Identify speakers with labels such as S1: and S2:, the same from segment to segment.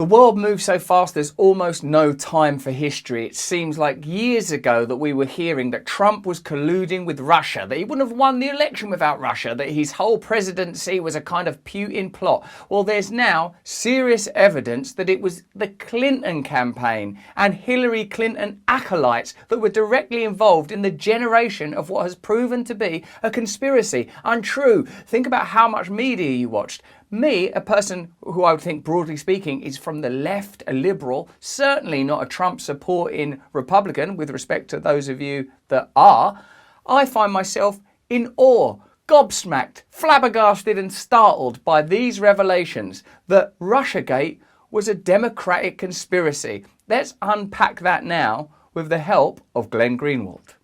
S1: The world moves so fast there's almost no time for history. It seems like years ago that we were hearing that Trump was colluding with Russia, that he wouldn't have won the election without Russia, that his whole presidency was a kind of Putin plot. Well, there's now serious evidence that it was the Clinton campaign and Hillary Clinton acolytes that were directly involved in the generation of what has proven to be a conspiracy. Untrue. Think about how much media you watched. Me, a person who I would think, broadly speaking, is from the left, a liberal, certainly not a Trump supporting Republican, with respect to those of you that are, I find myself in awe, gobsmacked, flabbergasted and startled by these revelations that Russiagate was a Democratic conspiracy. Let's unpack that now with the help of Glenn Greenwald.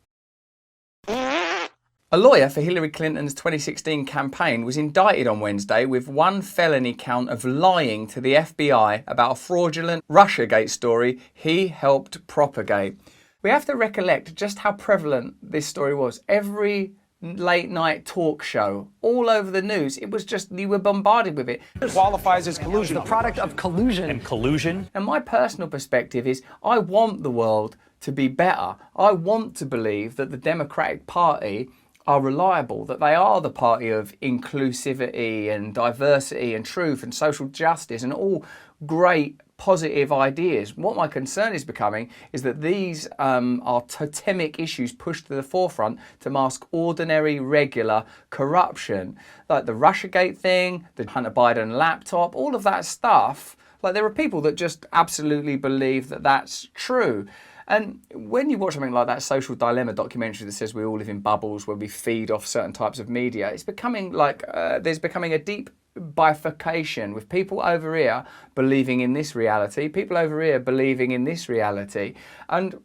S1: A lawyer for Hillary Clinton's 2016 campaign was indicted on Wednesday with one felony count of lying to the FBI about a fraudulent Russiagate story he helped propagate. We have to recollect just how prevalent this story was. Every late night talk show, all over the news, it was just, you were bombarded with it.
S2: It qualifies as collusion.
S3: The product of collusion.
S2: And collusion?
S1: And my personal perspective is, I want the world to be better. I want to believe that the Democratic Party are reliable, that they are the party of inclusivity and diversity and truth and social justice and all great positive ideas. What my concern is becoming is that these are totemic issues pushed to the forefront to mask ordinary, regular corruption. Like the Russiagate thing, the Hunter Biden laptop, all of that stuff. Like, there are people that just absolutely believe that that's true. And when you watch something like that Social Dilemma documentary that says we all live in bubbles where we feed off certain types of media, it's becoming like there's becoming a deep bifurcation with people over here believing in this reality, people over here believing in this reality. And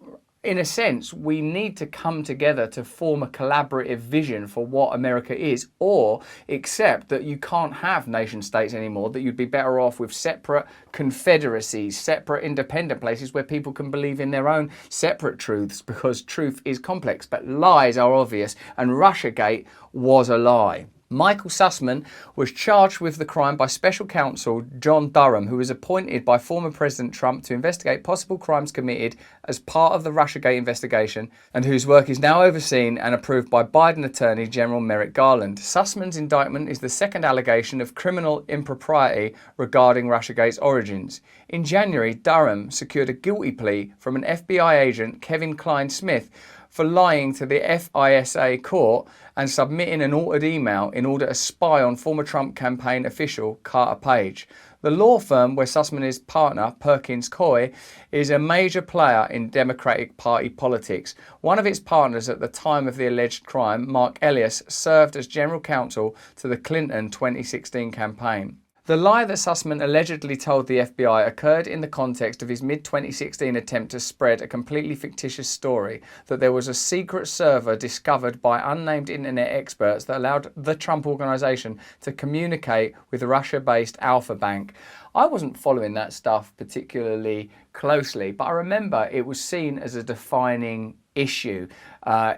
S1: in a sense, we need to come together to form a collaborative vision for what America is, or accept that you can't have nation states anymore, that you'd be better off with separate confederacies, separate independent places where people can believe in their own separate truths, because truth is complex, but lies are obvious, and Russiagate was a lie. Michael Sussman was charged with the crime by special counsel John Durham, who was appointed by former President Trump to investigate possible crimes committed as part of the Russiagate investigation, and whose work is now overseen and approved by Biden Attorney General Merrick Garland. Sussman's indictment is the second allegation of criminal impropriety regarding Russiagate's origins. In January, Durham secured a guilty plea from an FBI agent, Kevin Klein Smith, for lying to the FISA court and submitting an altered email in order to spy on former Trump campaign official Carter Page. The law firm where Sussman is partner, Perkins Coie, is a major player in Democratic Party politics. One of its partners at the time of the alleged crime, Mark Elias, served as general counsel to the Clinton 2016 campaign. The lie that Sussman allegedly told the FBI occurred in the context of his mid-2016 attempt to spread a completely fictitious story that there was a secret server discovered by unnamed internet experts that allowed the Trump Organization to communicate with Russia-based Alfa Bank. I wasn't following that stuff particularly closely, but I remember it was seen as a defining issue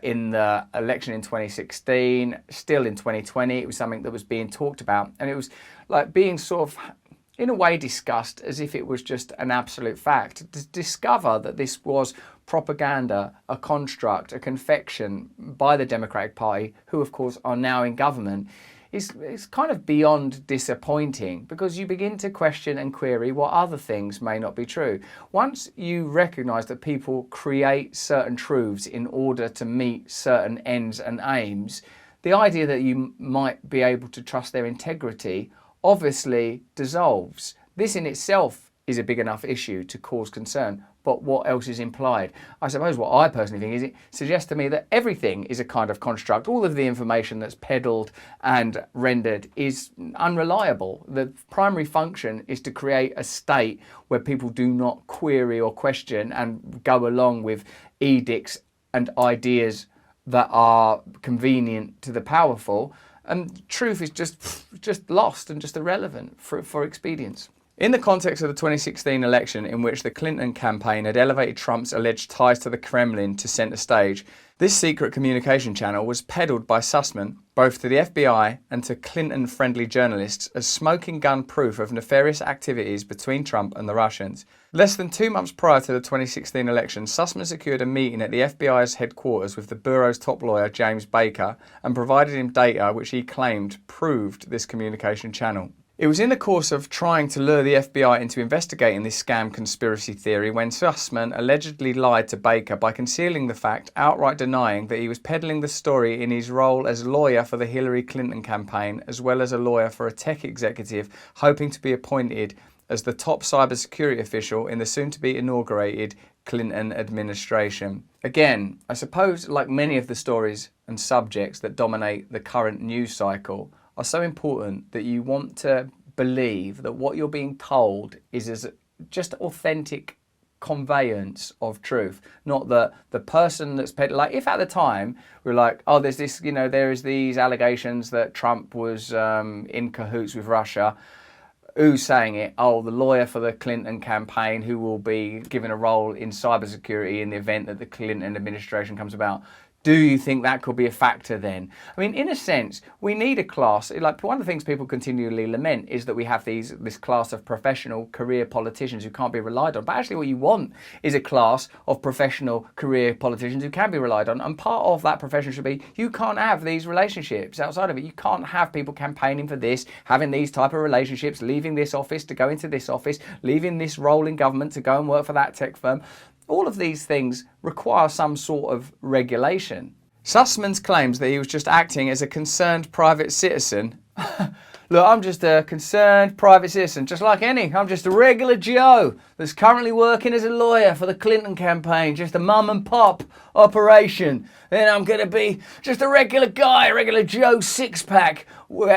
S1: in the election in 2016, still in 2020. It was something that was being talked about, and it was like being sort of, in a way, discussed as if it was just an absolute fact. To discover that this was propaganda, a construct, a confection by the Democratic Party, who of course are now in government, is kind of beyond disappointing, because you begin to question and query what other things may not be true. Once you recognise that people create certain truths in order to meet certain ends and aims, the idea that you might be able to trust their integrity obviously dissolves. This in itself is a big enough issue to cause concern, but what else is implied? I suppose what I personally think is it suggests to me that everything is a kind of construct. All of the information that's peddled and rendered is unreliable. The primary function is to create a state where people do not query or question and go along with edicts and ideas that are convenient to the powerful, and truth is just lost and just irrelevant for expedience. In the context of the 2016 election, in which the Clinton campaign had elevated Trump's alleged ties to the Kremlin to centre stage, this secret communication channel was peddled by Sussman, both to the FBI and to Clinton-friendly journalists, as smoking gun proof of nefarious activities between Trump and the Russians. Less than 2 months prior to the 2016 election, Sussman secured a meeting at the FBI's headquarters with the Bureau's top lawyer, James Baker, and provided him data which he claimed proved this communication channel. It was in the course of trying to lure the FBI into investigating this scam conspiracy theory when Sussman allegedly lied to Baker by concealing the fact, outright denying that he was peddling the story in his role as lawyer for the Hillary Clinton campaign, as well as a lawyer for a tech executive hoping to be appointed as the top cybersecurity official in the soon-to-be inaugurated Clinton administration. Again, I suppose like many of the stories and subjects that dominate the current news cycle, are so important that you want to believe that what you're being told is as just authentic conveyance of truth, not that the person that's like, if at the time we're like, oh, there's this, there is these allegations that Trump was in cahoots with Russia. Who's saying it? Oh, the lawyer for the Clinton campaign who will be given a role in cybersecurity in the event that the Clinton administration comes about. Do you think that could be a factor then? I mean, in a sense, we need a class. Like, one of the things people continually lament is that we have this class of professional career politicians who can't be relied on. But actually what you want is a class of professional career politicians who can be relied on. And part of that profession should be, you can't have these relationships outside of it. You can't have people campaigning for this, having these type of relationships, leaving this office to go into this office, leaving this role in government to go and work for that tech firm. All of these things require some sort of regulation. Sussman's claims that he was just acting as a concerned private citizen. Look, I'm just a concerned private citizen, just like any. I'm just a regular Joe that's currently working as a lawyer for the Clinton campaign, just a mum and pop operation. Then I'm going to be just a regular guy, a regular Joe six-pack,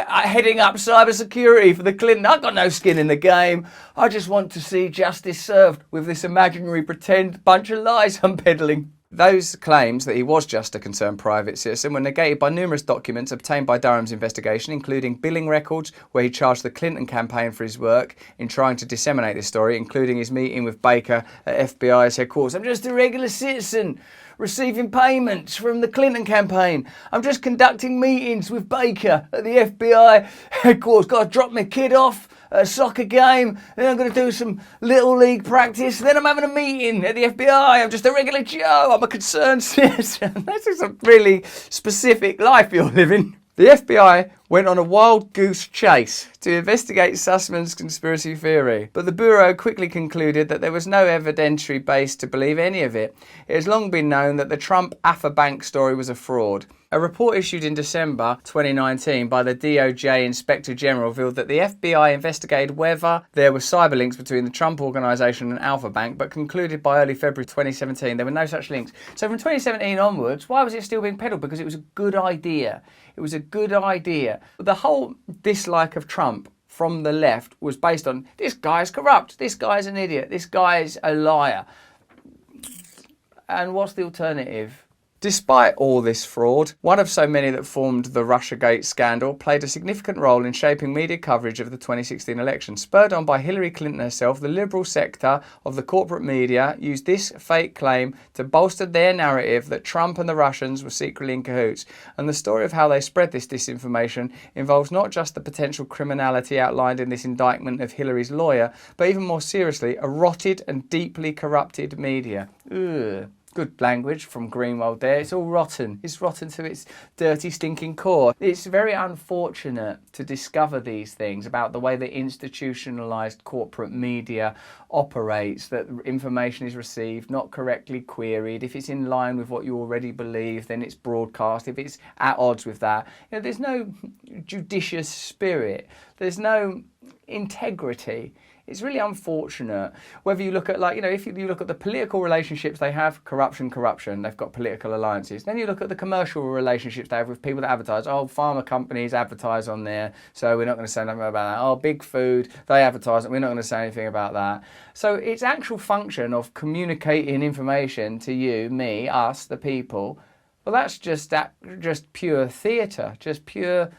S1: heading up cybersecurity for the Clinton. I've got no skin in the game. I just want to see justice served with this imaginary pretend bunch of lies I'm peddling. Those claims that he was just a concerned private citizen were negated by numerous documents obtained by Durham's investigation, including billing records where he charged the Clinton campaign for his work in trying to disseminate this story, including his meeting with Baker at FBI's headquarters. I'm just a regular citizen receiving payments from the Clinton campaign. I'm just conducting meetings with Baker at the FBI headquarters. Got to drop my kid off at a soccer game, then I'm going to do some little league practice, then I'm having a meeting at the FBI. I'm just a regular Joe. I'm a concerned citizen. This is a really specific life you're living. The FBI went on a wild goose chase to investigate Sussman's conspiracy theory, but the Bureau quickly concluded that there was no evidentiary base to believe any of it. It has long been known that the Trump Alpha Bank story was a fraud. A report issued in December 2019 by the DOJ Inspector General revealed that the FBI investigated whether there were cyber links between the Trump Organization and Alpha Bank, but concluded by early February 2017 there were no such links. So from 2017 onwards, why was it still being peddled? Because it was a good idea. It was a good idea. The whole dislike of Trump from the left was based on, this guy's corrupt, this guy's an idiot, this guy's a liar. And what's the alternative? Despite all this fraud, one of so many that formed the Russiagate scandal played a significant role in shaping media coverage of the 2016 election. Spurred on by Hillary Clinton herself, the liberal sector of the corporate media used this fake claim to bolster their narrative that Trump and the Russians were secretly in cahoots. And the story of how they spread this disinformation involves not just the potential criminality outlined in this indictment of Hillary's lawyer, but even more seriously, a rotted and deeply corrupted media. Ugh. Good language from Greenwald there. It's all rotten. It's rotten to its dirty, stinking core. It's very unfortunate to discover these things about the way the institutionalized corporate media operates, that information is received, not correctly queried. If it's in line with what you already believe, then it's broadcast. If it's at odds with that, there's no judicious spirit. There's no integrity. It's really unfortunate. Whether you look at, if you look at the political relationships they have, corruption, they've got political alliances. Then you look at the commercial relationships they have with people that advertise. Oh, pharma companies advertise on there, so we're not going to say nothing about that. Oh, big food, they advertise, and we're not going to say anything about that. So its actual function of communicating information to you, me, us, the people, well, that's just pure theatre, just pure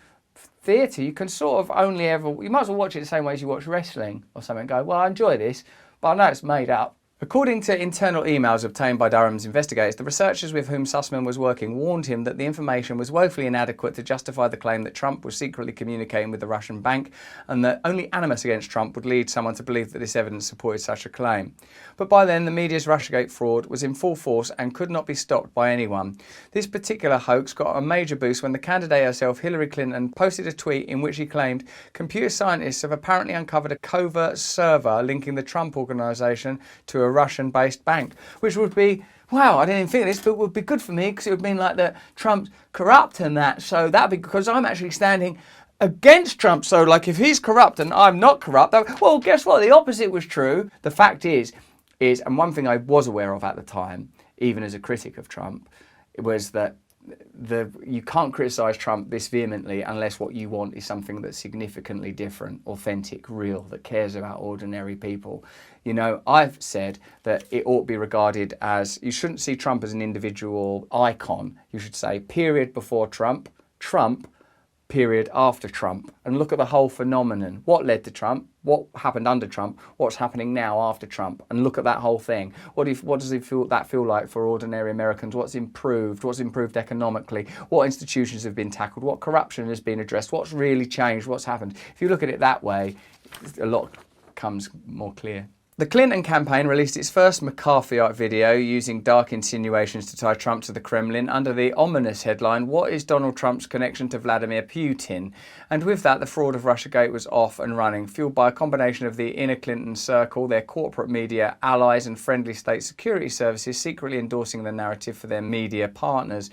S1: theatre, you can sort of only ever, you might as well watch it the same way as you watch wrestling or something and go, well, I enjoy this, but I know it's made up. According to internal emails obtained by Durham's investigators, the researchers with whom Sussman was working warned him that the information was woefully inadequate to justify the claim that Trump was secretly communicating with the Russian bank, and that only animus against Trump would lead someone to believe that this evidence supported such a claim. But by then, the media's Russiagate fraud was in full force and could not be stopped by anyone. This particular hoax got a major boost when the candidate herself, Hillary Clinton, posted a tweet in which she claimed computer scientists have apparently uncovered a covert server linking the Trump Organization to a Russian-based bank, which would be, wow, I didn't even think of this, but would be good for me because it would mean like that Trump's corrupt and that. So that'd be because I'm actually standing against Trump. So like if he's corrupt and I'm not corrupt, well, guess what? The opposite was true. The fact is, and one thing I was aware of at the time, even as a critic of Trump, was that you can't criticise Trump this vehemently unless what you want is something that's significantly different, authentic, real, that cares about ordinary people. You know, I've said that it ought to be regarded as, you shouldn't see Trump as an individual icon. You should say period before Trump, Trump, period after Trump, and look at the whole phenomenon. What led to Trump? What happened under Trump? What's happening now after Trump? And look at that whole thing. What does it feel like for ordinary Americans? What's improved? What's improved economically? What institutions have been tackled? What corruption has been addressed? What's really changed? What's happened? If you look at it that way, a lot comes more clear. The Clinton campaign released its first McCarthyite video using dark insinuations to tie Trump to the Kremlin under the ominous headline, "What is Donald Trump's connection to Vladimir Putin?" And with that, the fraud of Russiagate was off and running, fueled by a combination of the inner Clinton circle, their corporate media, allies and friendly state security services secretly endorsing the narrative for their media partners.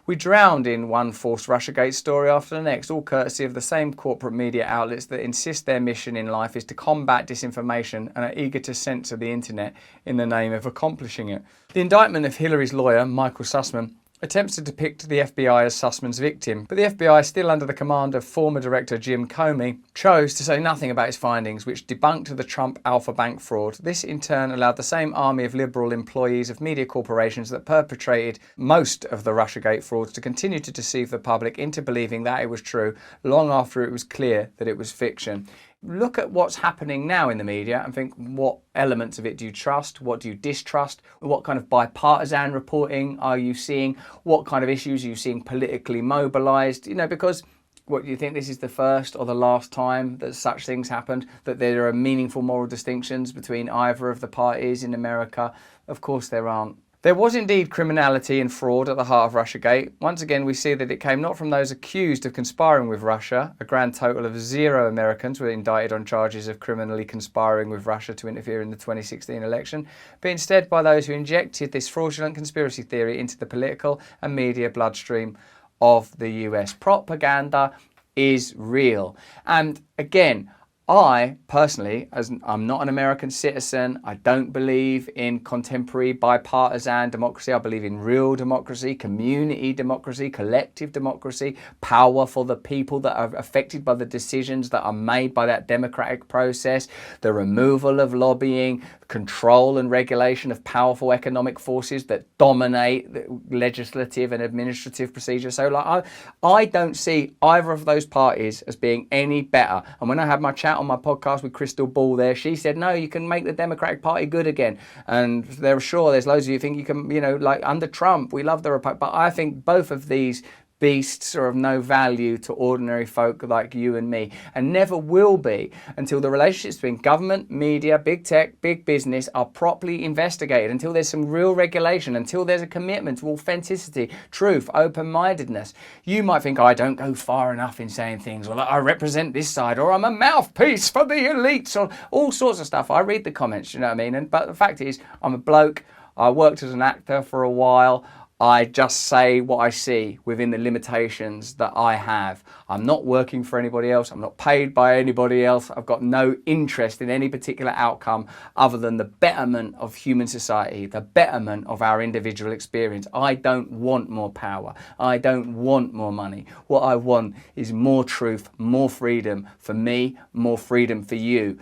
S1: We drowned in one false Russiagate story after the next, all courtesy of the same corporate media outlets that insist their mission in life is to combat disinformation and are eager to censor the internet in the name of accomplishing it. The indictment of Hillary's lawyer, Michael Sussman, attempts to depict the FBI as Sussman's victim, but the FBI, still under the command of former director Jim Comey, chose to say nothing about his findings, which debunked the Trump Alpha Bank fraud. This in turn allowed the same army of liberal employees of media corporations that perpetrated most of the Russiagate frauds to continue to deceive the public into believing that it was true long after it was clear that it was fiction. Look at what's happening now in the media and think, what elements of it do you trust? What do you distrust? What kind of bipartisan reporting are you seeing? What kind of issues are you seeing politically mobilised? You know, because what do you think, this is the first or the last time that such things happened, that there are meaningful moral distinctions between either of the parties in America? Of course there aren't. There was indeed criminality and fraud at the heart of Russiagate. Once again, we see that it came not from those accused of conspiring with Russia. A grand total of 0 Americans were indicted on charges of criminally conspiring with Russia to interfere in the 2016 election, but instead by those who injected this fraudulent conspiracy theory into the political and media bloodstream of the US. Propaganda is real. And again, I personally, as I'm not an American citizen, I don't believe in contemporary bipartisan democracy. I believe in real democracy, community democracy, collective democracy, power for the people that are affected by the decisions that are made by that democratic process, the removal of lobbying, control and regulation of powerful economic forces that dominate the legislative and administrative procedures. So like, I don't see either of those parties as being any better. And when I had my chat on my podcast with Crystal Ball there, she said, no, you can make the Democratic Party good again. And they're sure there's loads of you think you can, you know, like under Trump, we love the Republic. But I think both of these beasts are of no value to ordinary folk like you and me, and never will be until the relationships between government, media, big tech, big business are properly investigated, until there's some real regulation, until there's a commitment to authenticity, truth, open-mindedness. You might think, I don't go far enough in saying things, or I represent this side, or I'm a mouthpiece for the elites, or all sorts of stuff. I read the comments, you know what I mean? But the fact is, I'm a bloke. I worked as an actor for a while. I just say what I see within the limitations that I have. I'm not working for anybody else. I'm not paid by anybody else. I've got no interest in any particular outcome other than the betterment of human society, the betterment of our individual experience. I don't want more power. I don't want more money. What I want is more truth, more freedom for me, more freedom for you.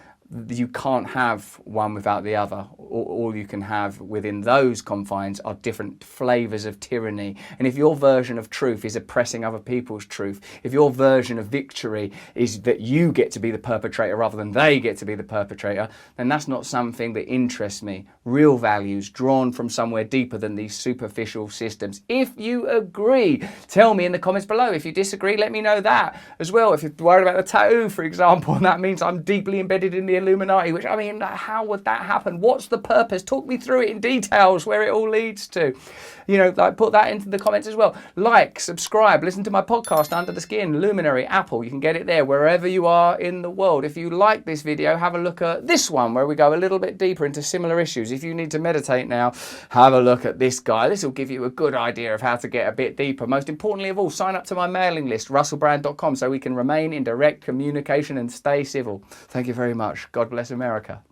S1: You can't have one without the other. all you can have within those confines are different flavors of tyranny. And if your version of truth is oppressing other people's truth, if your version of victory is that you get to be the perpetrator rather than they get to be the perpetrator, then that's not something that interests me. Real values drawn from somewhere deeper than these superficial systems. If you agree, tell me in the comments below. If you disagree, let me know that as well. If you're worried about the tattoo, for example, and that means I'm deeply embedded in the Illuminati, which, I mean, how would that happen? What's the purpose? Talk me through it in details, where it all leads to. You know, like, put that into the comments as well. Like, subscribe, listen to my podcast, Under the Skin, Luminary, Apple. You can get it there wherever you are in the world. If you like this video, have a look at this one where we go a little bit deeper into similar issues. If you need to meditate now, have a look at this guy. This will give you a good idea of how to get a bit deeper. Most importantly of all, sign up to my mailing list, russellbrand.com, so we can remain in direct communication and stay civil. Thank you very much. God bless America.